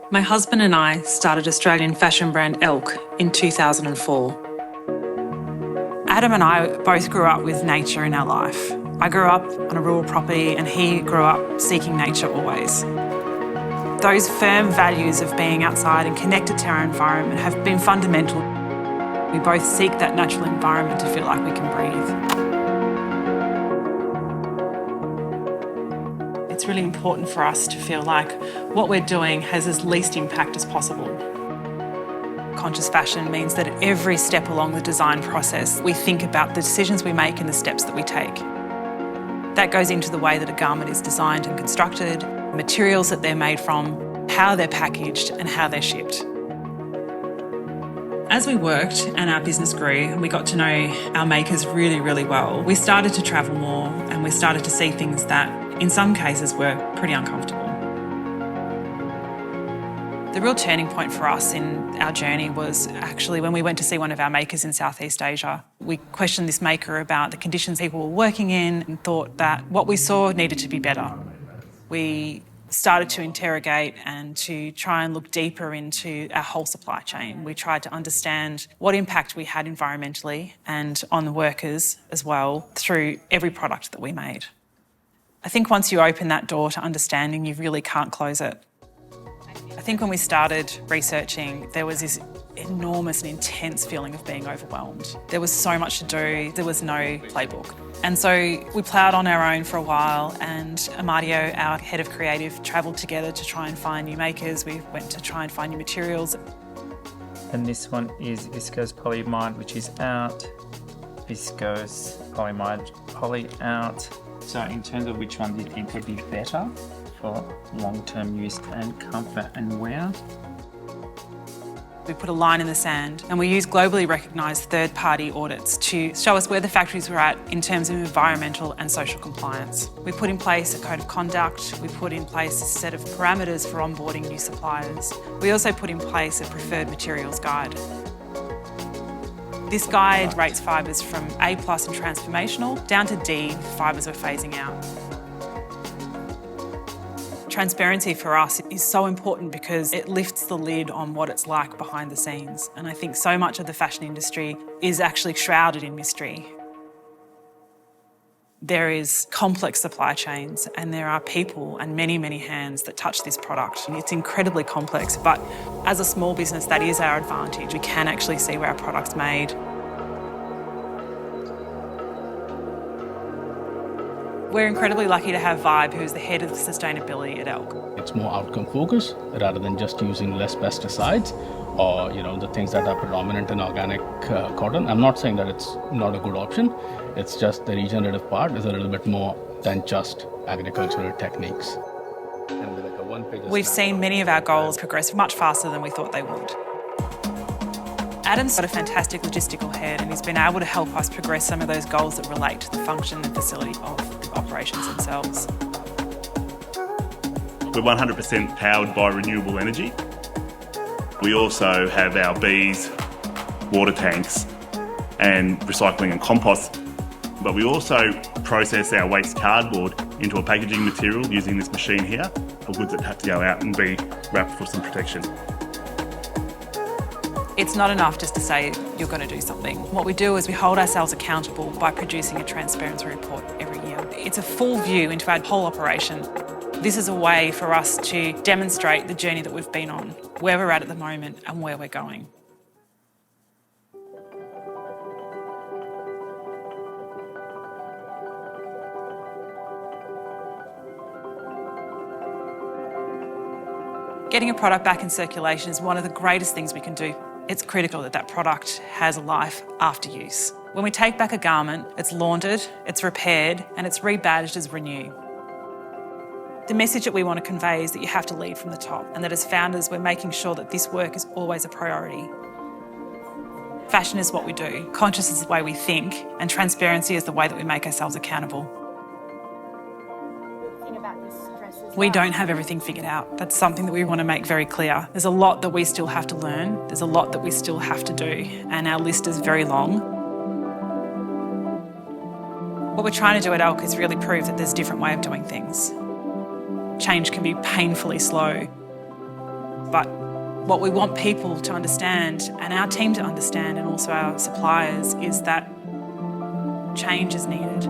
My husband and I started Australian fashion brand Elk in 2004. Adam and I both grew up with nature in our life. I grew up on a rural property and he grew up seeking nature always. Those firm values of being outside and connected to our environment have been fundamental. We both seek that natural environment to feel like we can breathe. It's really important for us to feel like what we're doing has as least impact as possible. Conscious fashion means that at every step along the design process, we think about the decisions we make and the steps that we take. That goes into the way that a garment is designed and constructed, the materials that they're made from, how they're packaged and how they're shipped. As we worked and our business grew and we got to know our makers really, really well, we started to travel more and we started to see things that in some cases were pretty uncomfortable. The real turning point for us in our journey was actually when we went to see one of our makers in Southeast Asia. We questioned this maker about the conditions people were working in and thought that what we saw needed to be better. We started to interrogate and to try and look deeper into our whole supply chain. We tried to understand what impact we had environmentally and on the workers as well through every product that we made. I think once you open that door to understanding, you really can't close it. I think when we started researching, there was this enormous and intense feeling of being overwhelmed. There was so much to do, there was no playbook. And so we ploughed on our own for a while and Amadio, our head of creative, travelled together to try and find new makers. We went to try and find new materials. And this one is viscose polyamide, which is out. Viscose polyamide poly out. So in terms of which one do you think would be better for long-term use and comfort and wear? We put a line in the sand and we used globally recognised third-party audits to show us where the factories were at in terms of environmental and social compliance. We put in place a code of conduct, we put in place a set of parameters for onboarding new suppliers. We also put in place a preferred materials guide. This guide rates fibres from A+ and transformational down to D, fibres we're phasing out. Transparency for us is so important because it lifts the lid on what it's like behind the scenes. And I think so much of the fashion industry is actually shrouded in mystery. There is complex supply chains and there are people and many, many hands that touch this product. And it's incredibly complex, but as a small business, that is our advantage. We can actually see where our product's made. We're incredibly lucky to have Vibe, who's the head of sustainability at Elk. It's more outcome focused rather than just using less pesticides or the things that are predominant in organic cotton. I'm not saying that it's not a good option. It's just the regenerative part is a little bit more than just agricultural techniques. We've seen many of our goals progress much faster than we thought they would. Adam's got a fantastic logistical head and he's been able to help us progress some of those goals that relate to the function and facility of the operations themselves. We're 100% powered by renewable energy. We also have our bees, water tanks and recycling and compost. But we also process our waste cardboard into a packaging material using this machine here for goods that have to go out and be wrapped for some protection. It's not enough just to say you're going to do something. What we do is we hold ourselves accountable by producing a transparency report every year. It's a full view into our whole operation. This is a way for us to demonstrate the journey that we've been on, where we're at the moment and where we're going. Getting a product back in circulation is one of the greatest things we can do. It's critical that that product has a life after use. When we take back a garment, it's laundered, it's repaired, and it's rebadged as renew. The message that we want to convey is that you have to lead from the top, and that as founders, we're making sure that this work is always a priority. Fashion is what we do, conscious is the way we think, and transparency is the way that we make ourselves accountable. We don't have everything figured out. That's something that we want to make very clear. There's a lot that we still have to learn. There's a lot that we still have to do, and our list is very long. What we're trying to do at Elk is really prove that there's a different way of doing things. Change can be painfully slow. But what we want people to understand, and our team to understand, and also our suppliers, is that change is needed.